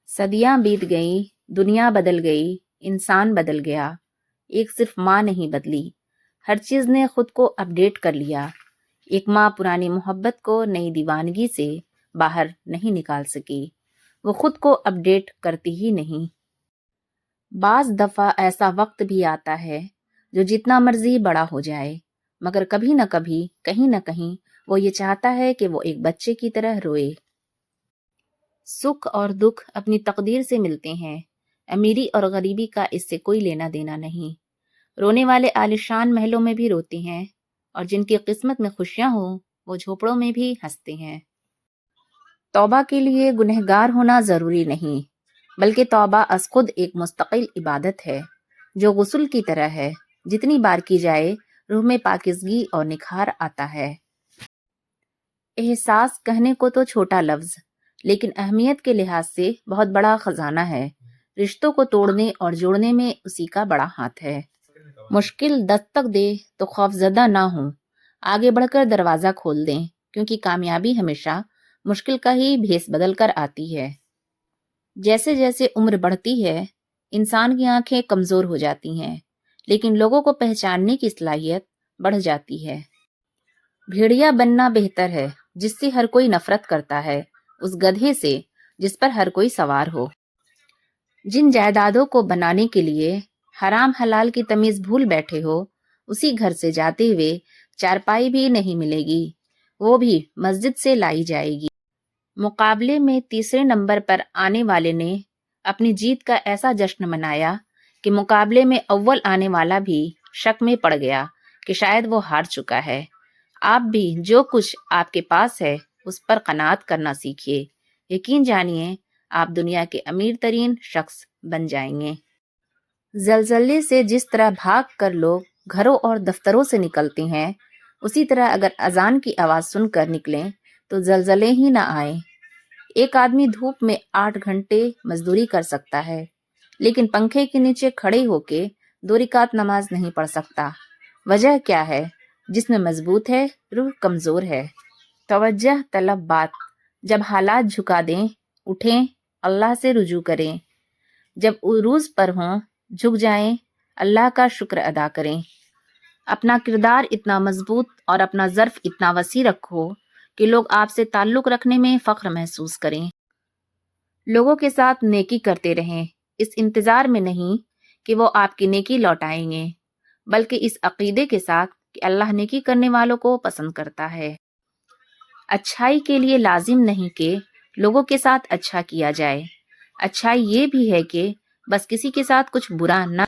صدیاں بیت گئیں، دنیا بدل گئی، انسان بدل گیا، ایک صرف ماں نہیں بدلی، ہر چیز نے خود کو اپ ڈیٹ کر لیا۔ ایک ماں پرانی محبت کو نئی دیوانگی سے باہر نہیں نکال سکی، وہ خود کو اپ ڈیٹ کرتی ہی نہیں۔ بعض دفعہ ایسا وقت بھی آتا ہے جو جتنا مرضی بڑا ہو جائے، مگر کبھی نہ کبھی کہیں نہ کہیں وہ یہ چاہتا ہے کہ وہ ایک بچے کی طرح روئے۔ سکھ اور دکھ اپنی تقدیر سے ملتے ہیں، امیری اور غریبی کا اس سے کوئی لینا دینا نہیں۔ رونے والے عالیشان محلوں میں بھی روتے ہیں، اور جن کی قسمت میں خوشیاں ہوں وہ جھوپڑوں میں بھی ہنستے ہیں۔ توبہ کے لیے گنہگار ہونا ضروری نہیں، بلکہ توبہ از خود ایک مستقل عبادت ہے جو غسل کی طرح ہے، جتنی بار کی جائے روح میں پاکیزگی اور نکھار آتا ہے۔ احساس کہنے کو تو چھوٹا لفظ، لیکن اہمیت کے لحاظ سے بہت بڑا خزانہ ہے۔ رشتوں کو توڑنے اور جوڑنے میں اسی کا بڑا ہاتھ ہے۔ مشکل دستک دے تو خوف زدہ نہ ہوں، آگے بڑھ کر دروازہ کھول دیں، کیونکہ کامیابی ہمیشہ مشکل کا ہی بھیس بدل کر آتی ہے۔ جیسے جیسے عمر بڑھتی ہے، انسان کی آنکھیں کمزور ہو جاتی ہیں، لیکن لوگوں کو پہچاننے کی صلاحیت بڑھ جاتی ہے۔ بھیڑیا بننا بہتر ہے جس سے ہر کوئی نفرت کرتا ہے، اس گدھے سے جس پر ہر کوئی سوار ہو۔ جن جائیدادوں کو بنانے کے لیے حرام حلال کی تمیز بھول بیٹھے ہو، اسی گھر سے جاتے ہوئے چارپائی بھی نہیں ملے گی، وہ بھی مسجد سے لائی جائے گی۔ مقابلے میں تیسرے نمبر پر آنے والے نے اپنی جیت کا ایسا جشن منایا کہ مقابلے میں اول آنے والا بھی شک میں پڑ گیا کہ شاید وہ ہار چکا ہے۔ آپ بھی جو کچھ آپ کے پاس ہے اس پر قناعت کرنا سیکھیے، یقین جانیے آپ دنیا کے امیر ترین شخص بن جائیں گے۔ زلزلے سے جس طرح بھاگ کر لوگ گھروں اور دفتروں سے نکلتے ہیں، اسی طرح اگر اذان کی آواز سن کر نکلیں تو زلزلے ہی نہ آئیں۔ ایک آدمی دھوپ میں 8 گھنٹے مزدوری کر سکتا ہے، لیکن پنکھے کے نیچے کھڑے ہو کے 2 رکعت نماز نہیں پڑھ سکتا۔ وجہ کیا ہے؟ جسم مضبوط ہے، روح کمزور ہے۔ توجہ طلب بات، جب حالات جھکا دیں اٹھیں، اللہ سے رجوع کریں، جب عروج پر ہوں جھک جائیں، اللہ کا شکر ادا کریں۔ اپنا کردار اتنا مضبوط اور اپنا ظرف اتنا وسیع رکھو کہ لوگ آپ سے تعلق رکھنے میں فخر محسوس کریں۔ لوگوں کے ساتھ نیکی کرتے رہیں، اس انتظار میں نہیں کہ وہ آپ کی نیکی لوٹائیں گے، بلکہ اس عقیدے کے ساتھ کہ اللہ نیکی کرنے والوں کو پسند کرتا ہے۔ اچھائی کے لیے لازم نہیں کہ لوگوں کے ساتھ اچھا کیا جائے، اچھائی یہ بھی ہے کہ بس کسی کے ساتھ کچھ برا نہ